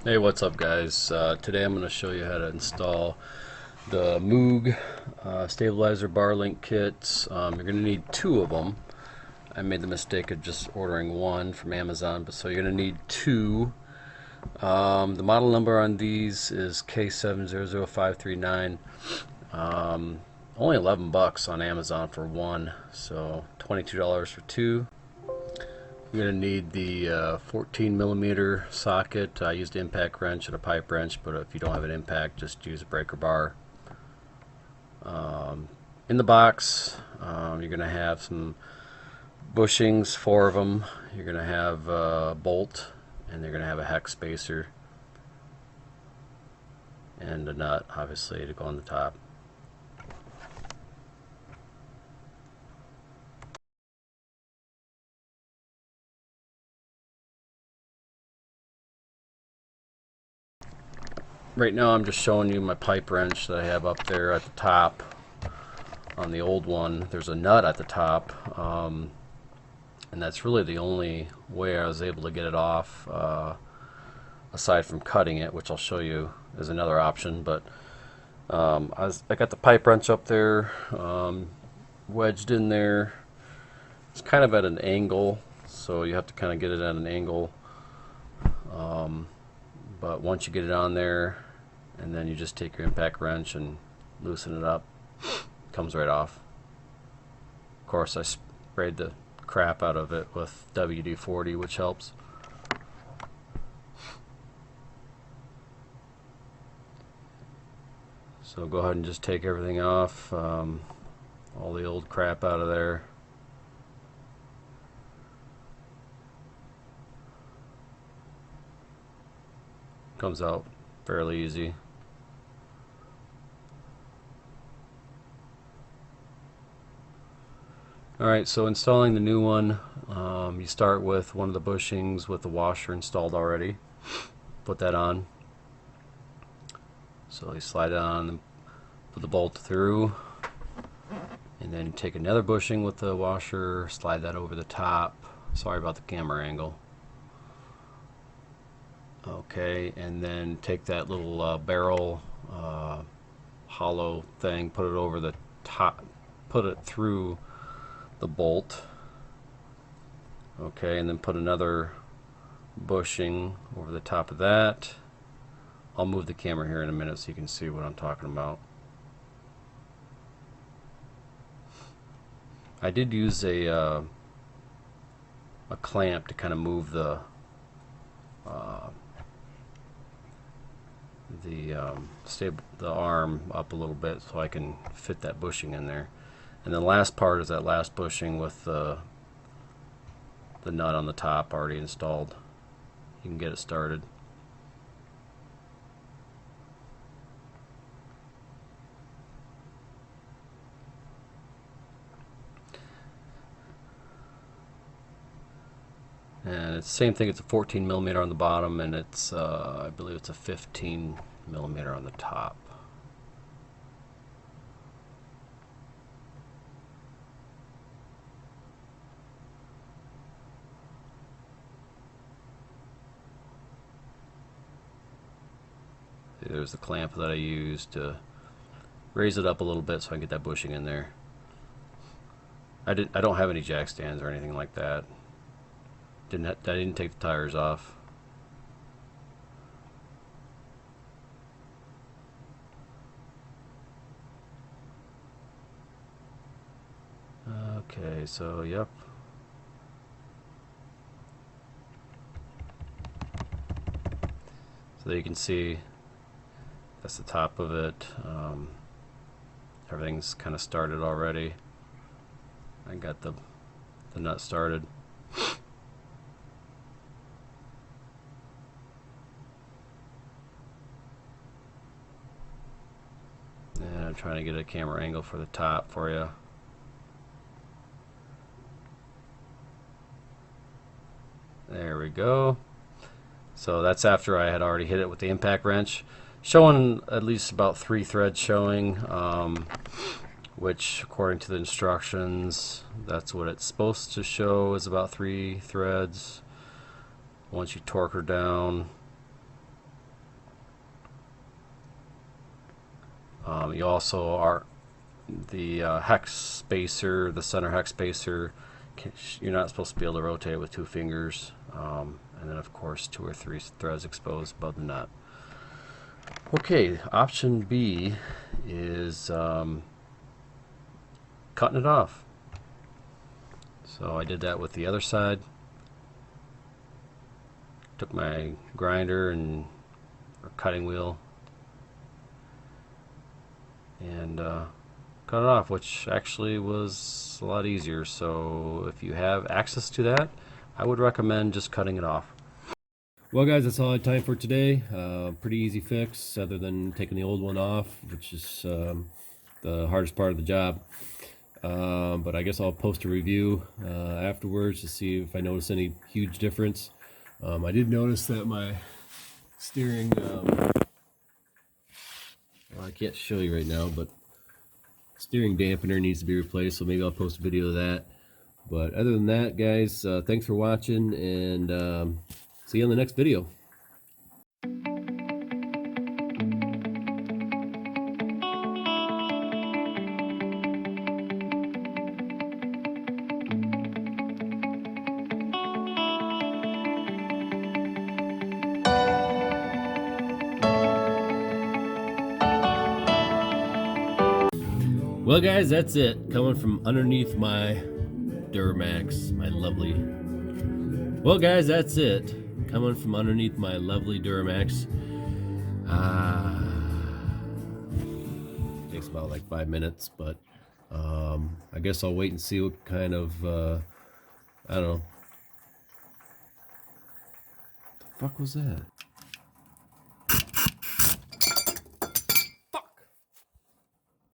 Hey, what's up guys? Today I'm going to show you how to install the Moog stabilizer bar link kits. You're going to need two of them. I made the mistake of just ordering one from Amazon, but so you're going to need two. The model number on these is K700539. Only 11 bucks on Amazon for one, so $22 for two. You're going to need the 14 millimeter socket. I used an impact wrench and a pipe wrench, but if you don't have an impact, just use a breaker bar. In the box, you're going to have some bushings, four of them. You're going to have a bolt, and they're going to have a hex spacer and a nut, obviously, to go on the top. Right now I'm just showing you my pipe wrench that I have up there at the top. On the old one, there's a nut at the top, and that's really the only way I was able to get it off, aside from cutting it, which I'll show you is another option. But I got the pipe wrench up there, wedged in there. It's kind of at an angle, so you have to kind of get it at an angle. But once you get it on there, and then you just take your impact wrench and loosen it up, it comes right off. Of course, I sprayed the crap out of it with WD-40, which helps. So go ahead and just take everything off, all the old crap out of there. Comes out fairly easy. Alright, so installing the new one, you start with one of the bushings with the washer installed already. Put that on. So you slide it on and put the bolt through, and then take another bushing with the washer, slide that over the top. Sorry about the camera angle. Okay, and then take that little barrel hollow thing, put it over the top, put it through the bolt. Okay, and then put another bushing over the top of that. I'll move the camera here in a minute so you can see what I'm talking about. I did use a clamp to kind of move the arm up a little bit so I can fit that bushing in there. And the last part is that last bushing with the nut on the top already installed. You can get it started. And it's the same thing, it's a 14 millimeter on the bottom, and it's I believe it's a 15 millimeter on the top. There's the clamp that I used to raise it up a little bit so I can get that bushing in there. I don't have any jack stands or anything like that. I didn't take the tires off. Okay, so yep. So there you can see that's the top of it. Everything's kind of started already. I got the nut started. And I'm trying to get a camera angle for the top for you. There we go. So that's after I had already hit it with the impact wrench. Showing at least about 3 threads showing, which according to the instructions, that's what it's supposed to show, is about 3 threads. Once you torque her down, You also are the hex spacer, the center hex spacer. You're not supposed to be able to rotate it with 2 fingers, and then of course 2 or 3 threads exposed above the nut. Okay, option B is cutting it off. So I did that with the other side. Took my grinder and or cutting wheel and cut it off, which actually was a lot easier. So if you have access to that, I would recommend just cutting it off. Well guys, that's all I had time for today. Pretty easy fix other than taking the old one off, which is the hardest part of the job. But I guess I'll post a review afterwards to see if I notice any huge difference. I did notice that my steering, well, I can't show you right now, but steering dampener needs to be replaced, so maybe I'll post a video of that. But other than that, guys, thanks for watching, and see you on the next video. Well guys, that's it. Coming from underneath my Duramax, my lovely. Well guys, that's it. Coming from underneath my lovely Duramax. Takes about like 5 minutes, but I guess I'll wait and see what kind of, I don't know. What the fuck was that?